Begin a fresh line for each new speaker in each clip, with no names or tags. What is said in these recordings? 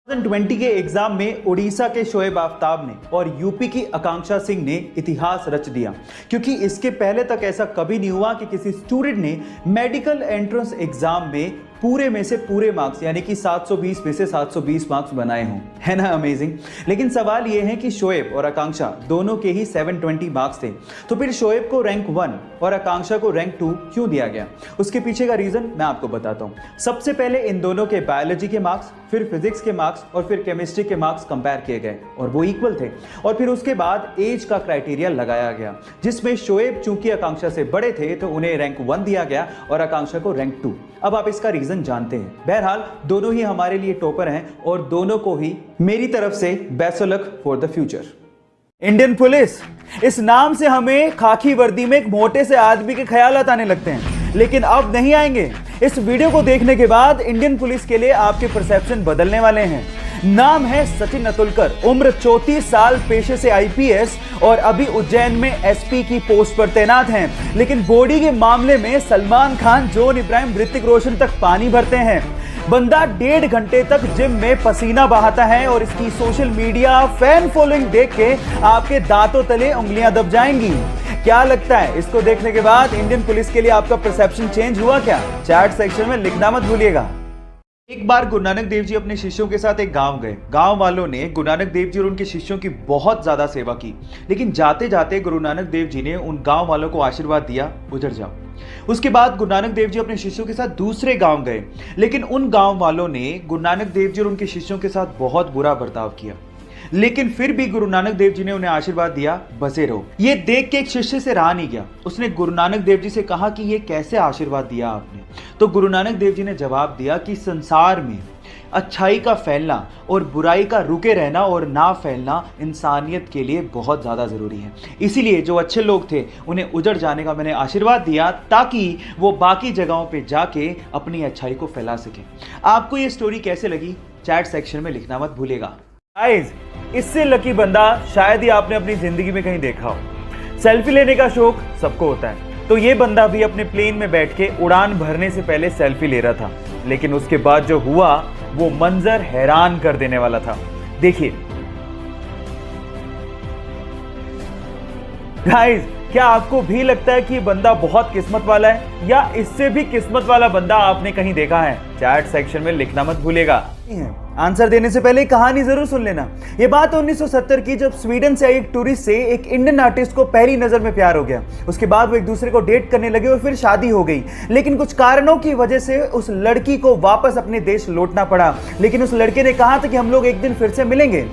2020 के एग्जाम में उड़ीसा के शोएब आफ्ताब ने और यूपी की आकांक्षा सिंह ने इतिहास रच दिया, क्योंकि इसके पहले तक ऐसा कभी नहीं हुआ कि किसी स्टूडेंट ने मेडिकल एंट्रेंस एग्जाम में पूरे में से पूरे मार्क्स यानी कि 720 में से 720 मार्क्स बनाए हों। है ना अमेजिंग। लेकिन सवाल यह है कि शोएब और आकांक्षा दोनों के ही 720 मार्क्स थे, तो फिर शोएब को रैंक 1 और आकांक्षा को रैंक 2 क्यों दिया गया? उसके पीछे का रीजन मैं आपको बताता हूं। सबसे पहले इन दोनों के बायोलॉजी के मार्क्स, फिर फिजिक्स के मार्क्स और फिर केमिस्ट्री के मार्क्स कंपेयर किए गए और वो इक्वल थे। और फिर उसके बाद एज का क्राइटेरिया लगाया गया, जिसमें शोएब चूंकि आकांक्षा से बड़े थे तो उन्हें रैंक 1 दिया गया और आकांक्षा को रैंक 2। अब आप इसका रीजन जानते हैं। बहरहाल दोनों ही हमारे लिए टॉपर हैं और दोनों को ही मेरी तरफ से best of luck for the future. Indian police, इस नाम से हमें खाकी वर्दी में एक मोटे से आदमी के ख्यालात आने लगते हैं, लेकिन अब नहीं आएंगे। इस वीडियो को देखने के बाद इंडियन पुलिस के लिए आपके परसेप्शन बदलने वाले हैं। नाम है सचिन अतुलकर, उम्र 34 साल, पेशे से आईपीएस और अभी उज्जैन में एसपी की पोस्ट पर तैनात हैं। लेकिन बॉडी के मामले में सलमान खान, जॉन इब्राहिम, ऋतिक रोशन तक पानी भरते हैं। बंदा 1.5 घंटे तक जिम में पसीना बहाता है और इसकी सोशल मीडिया फैन फॉलोइंग देख के आपके दांतों तले उंगलियां दब जाएंगी। क्या लगता है इसको देखने के बाद इंडियन पुलिस के लिए आपका परसेप्शन चेंज हुआ क्या? चैट सेक्शन में लिखना मत भूलिएगा। एक बार गुरु नानक देव जी अपने शिष्यों के साथ एक गांव गए। गांव वालों ने गुरु नानक देव जी और उनके शिष्यों की बहुत ज्यादा सेवा की, लेकिन जाते जाते गुरु नानक देव जी ने उन गांव वालों को आशीर्वाद दिया, उधर जाओ। उसके बाद गुरु नानक देव जी अपने शिष्यों के साथ दूसरे गांव गए, लेकिन उन गांव वालों ने गुरु नानक देव जी और उनके शिष्यों के साथ बहुत बुरा बर्ताव किया, लेकिन फिर भी गुरु नानक देव जी ने उन्हें आशीर्वाद दिया, बसे रहो। ये देख के एक शिष्य से रहा नहीं गया। उसने गुरु नानक देव जी से कहा कि ये कैसे आशीर्वाद दिया आपने? तो गुरु नानक देव जी ने जवाब दिया कि संसार में अच्छाई का फैलना और बुराई का रुके रहना और ना फैलना इंसानियत के लिए बहुत ज़्यादा ज़रूरी है। इसीलिए जो अच्छे लोग थे उन्हें उजड़ जाने का मैंने आशीर्वाद दिया, ताकि वो बाकी जगहों पे जाके अपनी अच्छाई को फैला सके। आपको ये स्टोरी कैसे लगी? चैट सेक्शन में लिखना मत भूलिएगा। गाइस, इससे लकी बंदा शायद ही आपने अपनी जिंदगी में कहीं देखा हो। सेल्फी लेने का शौक सबको होता है, तो ये बंदा भी अपने प्लेन में बैठ के उड़ान भरने से पहले सेल्फी ले रहा था, लेकिन उसके बाद जो हुआ वो मंजर हैरान कर देने वाला था। देखिए गाइस, क्या आपको भी लगता है कि ये बंदा बहुत किस्मत वाला है, या इससे भी किस्मत वाला बंदा आपने कहीं देखा है? चैट सेक्शन में लिखना मत भूलिएगा। आंसर देने से पहले कहानी जरूर सुन लेना। ये बात 1970 की, जब स्वीडन से आई एक टूरिस्ट से एक इंडियन आर्टिस्ट को पहली नजर में प्यार हो गया। उसके बाद वो एक दूसरे को डेट करने लगे और फिर शादी हो गई। लेकिन कुछ कारणों की वजह से उस लड़की को वापस अपने देश लौटना पड़ा। लेकिन उस लड़के ने कहा था कि हम लोग एक दिन फिर से मिलेंगे।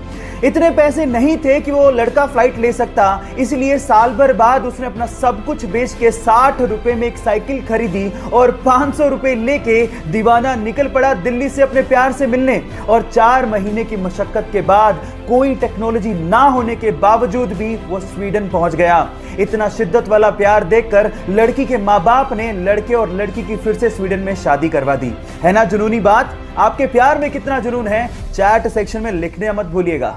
इतने पैसे नहीं थे कि वो लड़का फ्लाइट ले सकता, इसलिए साल भर बाद उसने अपना सब कुछ बेच के 60 रुपए में एक साइकिल खरीदी और 500 रुपए लेके दीवाना निकल पड़ा दिल्ली से अपने प्यार से मिलने। और 4 महीने की मशक्कत के बाद, कोई टेक्नोलॉजी ना होने के बावजूद भी वो स्वीडन पहुंच गया। इतना शिद्दत वाला प्यार देखकर लड़की के माँ बाप ने लड़के और लड़की की फिर से स्वीडन में शादी करवा दी। है ना जुनूनी बात? आपके प्यार में कितना जुनून है? चैट सेक्शन में लिखने मत भूलिएगा।